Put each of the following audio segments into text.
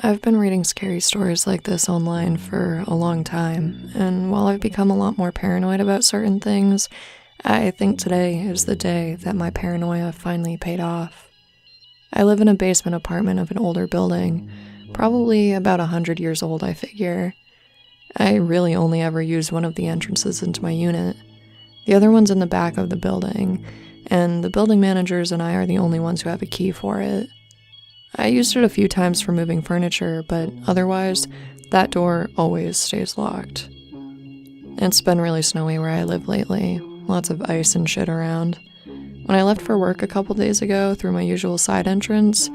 I've been reading scary stories like this online for a long time, and while I've become a lot more paranoid about certain things, I think today is the day that my paranoia finally paid off. I live in a basement apartment of an older building, probably about 100 years old, I figure. I really only ever use one of the entrances into my unit. The other one's in the back of the building, and the building managers and I are the only ones who have a key for it. I used it a few times for moving furniture, but otherwise, that door always stays locked. It's been really snowy where I live lately, lots of ice and shit around. When I left for work a couple days ago through my usual side entrance,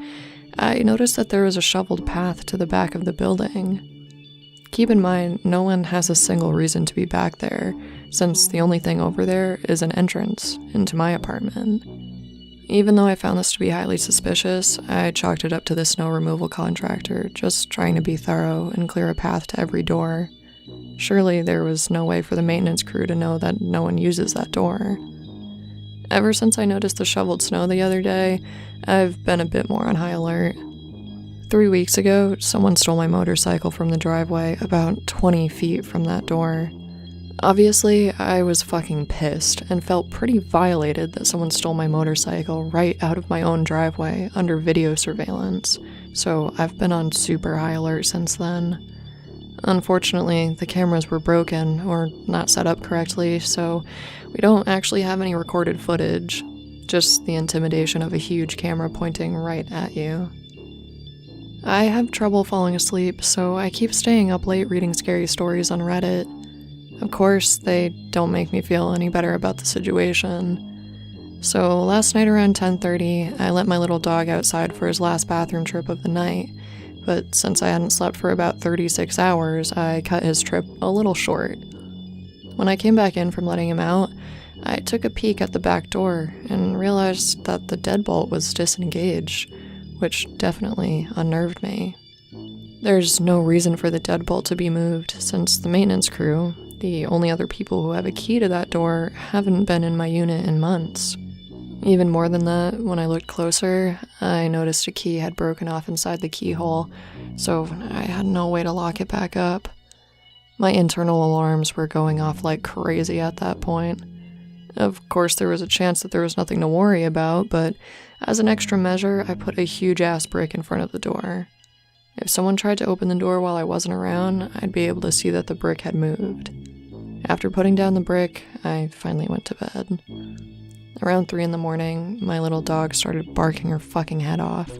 I noticed that there was a shoveled path to the back of the building. Keep in mind, no one has a single reason to be back there, since the only thing over there is an entrance into my apartment. Even though I found this to be highly suspicious, I chalked it up to the snow removal contractor, just trying to be thorough and clear a path to every door. Surely there was no way for the maintenance crew to know that no one uses that door. Ever since I noticed the shoveled snow the other day, I've been a bit more on high alert. 3 weeks ago, someone stole my motorcycle from the driveway about 20 feet from that door. Obviously, I was fucking pissed and felt pretty violated that someone stole my motorcycle right out of my own driveway under video surveillance, so I've been on super high alert since then. Unfortunately, the cameras were broken or not set up correctly, so we don't actually have any recorded footage, just the intimidation of a huge camera pointing right at you. I have trouble falling asleep, so I keep staying up late reading scary stories on Reddit. Of course, they don't make me feel any better about the situation. So last night around 10:30, I let my little dog outside for his last bathroom trip of the night, but since I hadn't slept for about 36 hours, I cut his trip a little short. When I came back in from letting him out, I took a peek at the back door and realized that the deadbolt was disengaged, which definitely unnerved me. There's no reason for the deadbolt to be moved, since the maintenance crew, the only other people who have a key to that door, haven't been in my unit in months. Even more than that, when I looked closer, I noticed a key had broken off inside the keyhole, so I had no way to lock it back up. My internal alarms were going off like crazy at that point. Of course, there was a chance that there was nothing to worry about, but as an extra measure, I put a huge-ass brick in front of the door. If someone tried to open the door while I wasn't around, I'd be able to see that the brick had moved. After putting down the brick, I finally went to bed. Around 3 in the morning, my little dog started barking her fucking head off.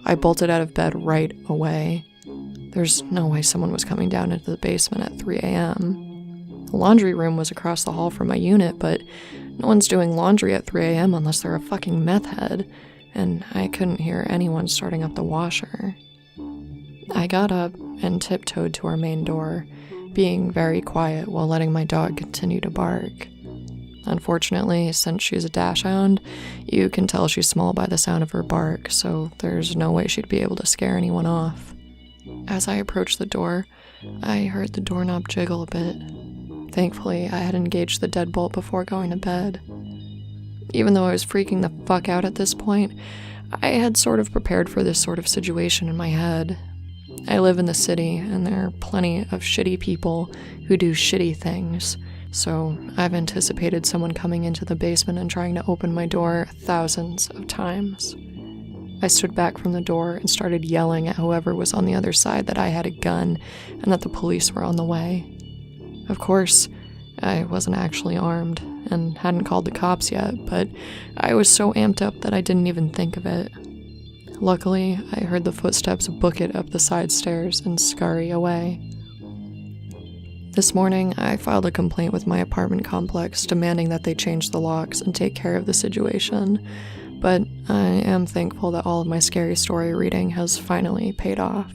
I bolted out of bed right away. There's no way someone was coming down into the basement at 3 a.m. The laundry room was across the hall from my unit, but no one's doing laundry at 3 a.m. unless they're a fucking meth head, and I couldn't hear anyone starting up the washer. I got up and tiptoed to our main door, being very quiet while letting my dog continue to bark. Unfortunately, since she's a dachshund, you can tell she's small by the sound of her bark, so there's no way she'd be able to scare anyone off. As I approached the door, I heard the doorknob jiggle a bit. Thankfully, I had engaged the deadbolt before going to bed. Even though I was freaking the fuck out at this point, I had sort of prepared for this sort of situation in my head. I live in the city, and there are plenty of shitty people who do shitty things, so I've anticipated someone coming into the basement and trying to open my door thousands of times. I stood back from the door and started yelling at whoever was on the other side that I had a gun and that the police were on the way. Of course, I wasn't actually armed and hadn't called the cops yet, but I was so amped up that I didn't even think of it. Luckily, I heard the footsteps book it up the side stairs and scurry away. This morning, I filed a complaint with my apartment complex demanding that they change the locks and take care of the situation, but I am thankful that all of my scary story reading has finally paid off.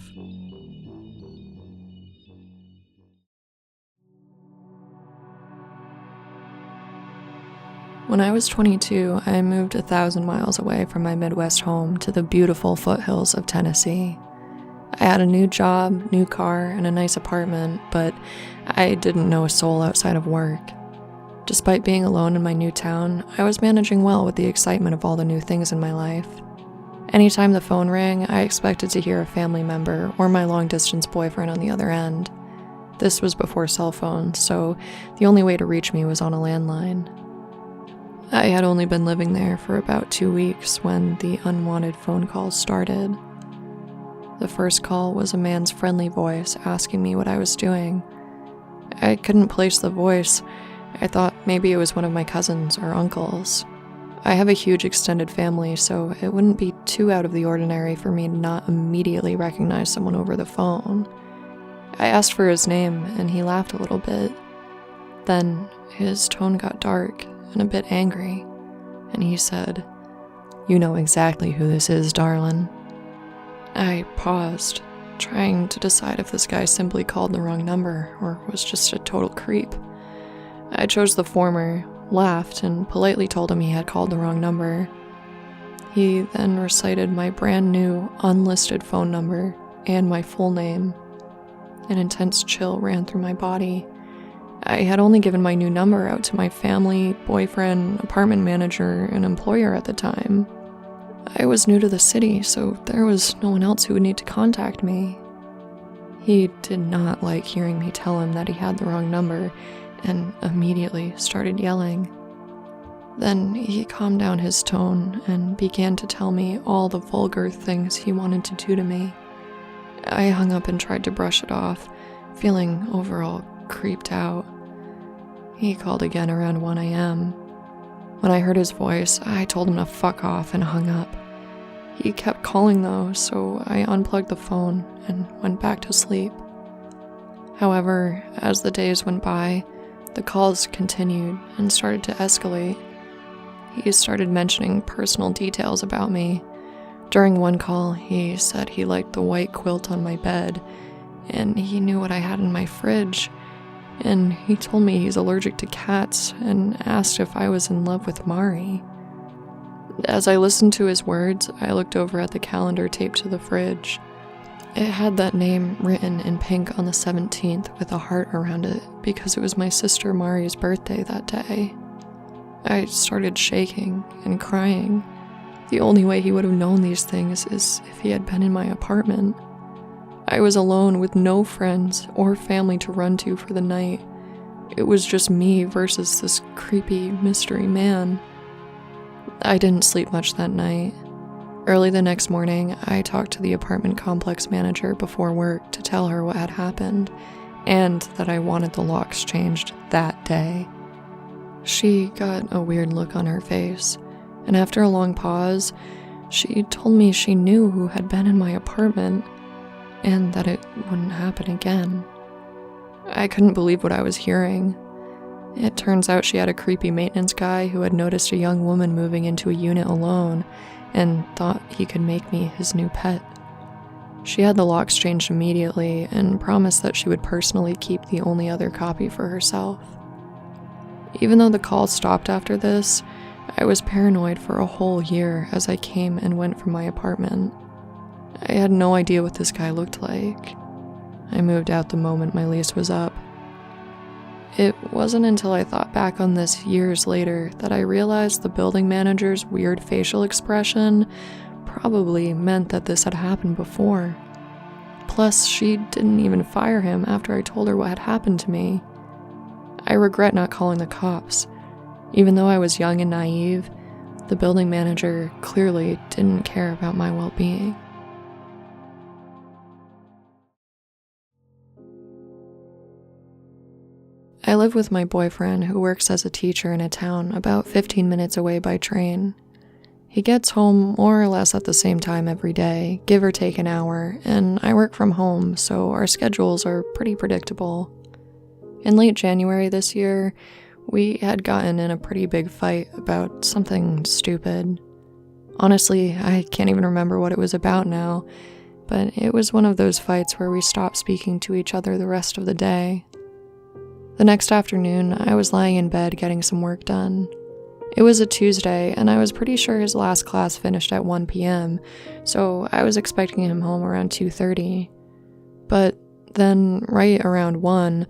When I was 22, I moved 1,000 miles away from my Midwest home to the beautiful foothills of Tennessee. I had a new job, new car, and a nice apartment, but I didn't know a soul outside of work. Despite being alone in my new town, I was managing well with the excitement of all the new things in my life. Anytime the phone rang, I expected to hear a family member or my long-distance boyfriend on the other end. This was before cell phones, so the only way to reach me was on a landline. I had only been living there for about 2 weeks when the unwanted phone calls started. The first call was a man's friendly voice asking me what I was doing. I couldn't place the voice. I thought maybe it was one of my cousins or uncles. I have a huge extended family, so it wouldn't be too out of the ordinary for me to not immediately recognize someone over the phone. I asked for his name, and he laughed a little bit. Then his tone got dark and a bit angry, and he said, "You know exactly who this is, darling." I paused, trying to decide if this guy simply called the wrong number or was just a total creep. I chose the former, laughed, and politely told him he had called the wrong number. He then recited my brand new, unlisted phone number and my full name. An intense chill ran through my body. I had only given my new number out to my family, boyfriend, apartment manager, and employer at the time. I was new to the city, so there was no one else who would need to contact me. He did not like hearing me tell him that he had the wrong number, and immediately started yelling. Then he calmed down his tone and began to tell me all the vulgar things he wanted to do to me. I hung up and tried to brush it off, feeling overall creeped out. He called again around 1 a.m. When I heard his voice, I told him to fuck off and hung up. He kept calling though, so I unplugged the phone and went back to sleep. However, as the days went by, the calls continued and started to escalate. He started mentioning personal details about me. During one call, he said he liked the white quilt on my bed, and he knew what I had in my fridge, and he told me he's allergic to cats and asked if I was in love with Mari. As I listened to his words, I looked over at the calendar taped to the fridge. It had that name written in pink on the 17th with a heart around it because it was my sister Mari's birthday that day. I started shaking and crying. The only way he would have known these things is if he had been in my apartment. I was alone with no friends or family to run to for the night. It was just me versus this creepy mystery man. I didn't sleep much that night. Early the next morning, I talked to the apartment complex manager before work to tell her what had happened, and that I wanted the locks changed that day. She got a weird look on her face, and after a long pause, she told me she knew who had been in my apartment, and that it wouldn't happen again. I couldn't believe what I was hearing. It turns out she had a creepy maintenance guy who had noticed a young woman moving into a unit alone, and thought he could make me his new pet. She had the locks changed immediately and promised that she would personally keep the only other copy for herself. Even though the calls stopped after this, I was paranoid for a whole year as I came and went from my apartment. I had no idea what this guy looked like. I moved out the moment my lease was up. It wasn't until I thought back on this years later that I realized the building manager's weird facial expression probably meant that this had happened before. Plus, she didn't even fire him after I told her what had happened to me. I regret not calling the cops. Even though I was young and naive, the building manager clearly didn't care about my well-being. I live with my boyfriend who works as a teacher in a town about 15 minutes away by train. He gets home more or less at the same time every day, give or take an hour, and I work from home, so our schedules are pretty predictable. In late January this year, we had gotten in a pretty big fight about something stupid. Honestly, I can't even remember what it was about now, but it was one of those fights where we stopped speaking to each other the rest of the day. The next afternoon, I was lying in bed getting some work done. It was a Tuesday, and I was pretty sure his last class finished at 1 p.m., so I was expecting him home around 2:30. But then, right around 1,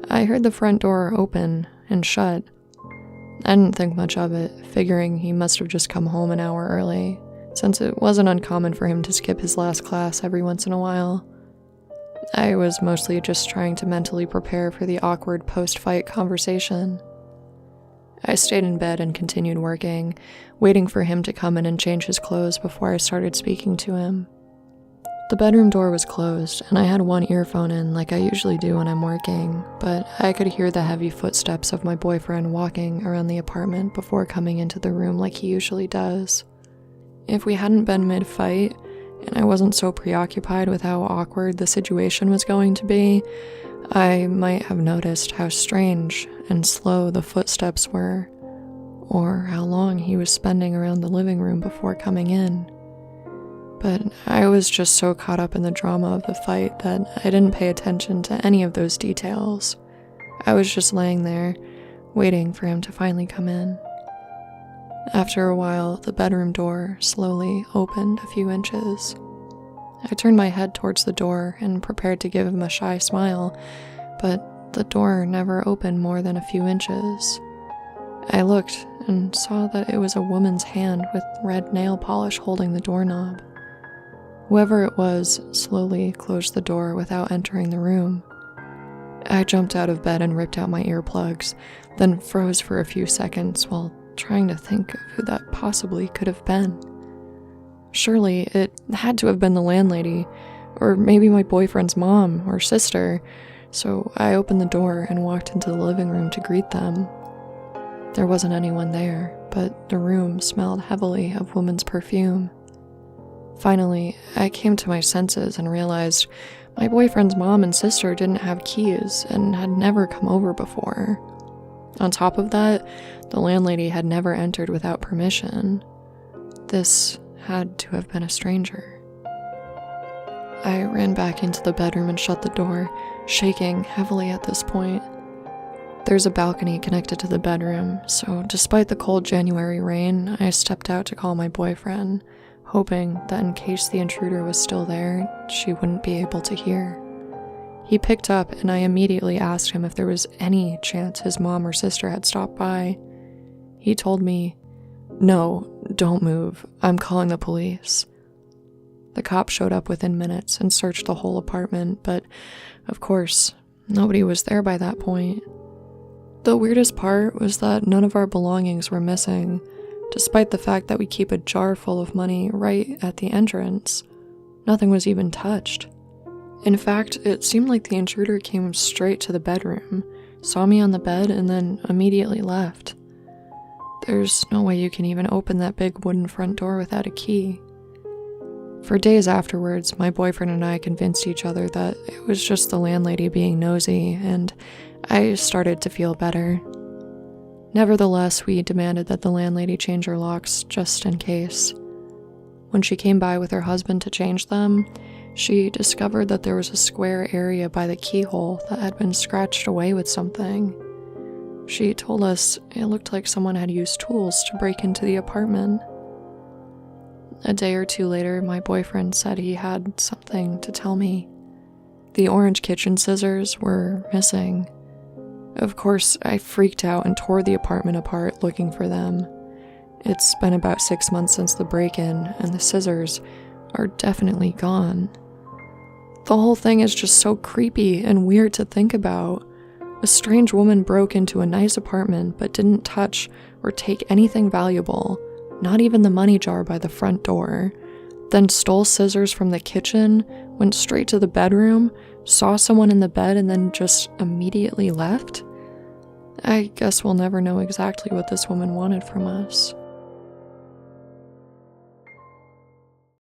I heard the front door open and shut. I didn't think much of it, figuring he must have just come home an hour early, since it wasn't uncommon for him to skip his last class every once in a while. I was mostly just trying to mentally prepare for the awkward post-fight conversation. I stayed in bed and continued working, waiting for him to come in and change his clothes before I started speaking to him. The bedroom door was closed, and I had one earphone in like I usually do when I'm working, but I could hear the heavy footsteps of my boyfriend walking around the apartment before coming into the room like he usually does. If we hadn't been mid-fight, and I wasn't so preoccupied with how awkward the situation was going to be, I might have noticed how strange and slow the footsteps were, or how long he was spending around the living room before coming in. But I was just so caught up in the drama of the fight that I didn't pay attention to any of those details. I was just laying there, waiting for him to finally come in. After a while, the bedroom door slowly opened a few inches. I turned my head towards the door and prepared to give him a shy smile, but the door never opened more than a few inches. I looked and saw that it was a woman's hand with red nail polish holding the doorknob. Whoever it was slowly closed the door without entering the room. I jumped out of bed and ripped out my earplugs, then froze for a few seconds while trying to think of who that possibly could have been. Surely it had to have been the landlady, or maybe my boyfriend's mom or sister, so I opened the door and walked into the living room to greet them. There wasn't anyone there, but the room smelled heavily of woman's perfume. Finally, I came to my senses and realized my boyfriend's mom and sister didn't have keys and had never come over before. On top of that, the landlady had never entered without permission. This had to have been a stranger. I ran back into the bedroom and shut the door, shaking heavily at this point. There's a balcony connected to the bedroom, so despite the cold January rain, I stepped out to call my boyfriend, hoping that in case the intruder was still there, she wouldn't be able to hear. He picked up, and I immediately asked him if there was any chance his mom or sister had stopped by. He told me, "No, don't move. I'm calling the police." The cop showed up within minutes and searched the whole apartment, but of course, nobody was there by that point. The weirdest part was that none of our belongings were missing, despite the fact that we keep a jar full of money right at the entrance. Nothing was even touched. In fact, it seemed like the intruder came straight to the bedroom, saw me on the bed, and then immediately left. There's no way you can even open that big wooden front door without a key. For days afterwards, my boyfriend and I convinced each other that it was just the landlady being nosy, and I started to feel better. Nevertheless, we demanded that the landlady change her locks just in case. When she came by with her husband to change them, she discovered that there was a square area by the keyhole that had been scratched away with something. She told us it looked like someone had used tools to break into the apartment. A day or two later, my boyfriend said he had something to tell me. The orange kitchen scissors were missing. Of course, I freaked out and tore the apartment apart looking for them. It's been about 6 months since the break-in, and the scissors are definitely gone. The whole thing is just so creepy and weird to think about. A strange woman broke into a nice apartment but didn't touch or take anything valuable, not even the money jar by the front door, then stole scissors from the kitchen, went straight to the bedroom, saw someone in the bed, and then just immediately left? I guess we'll never know exactly what this woman wanted from us.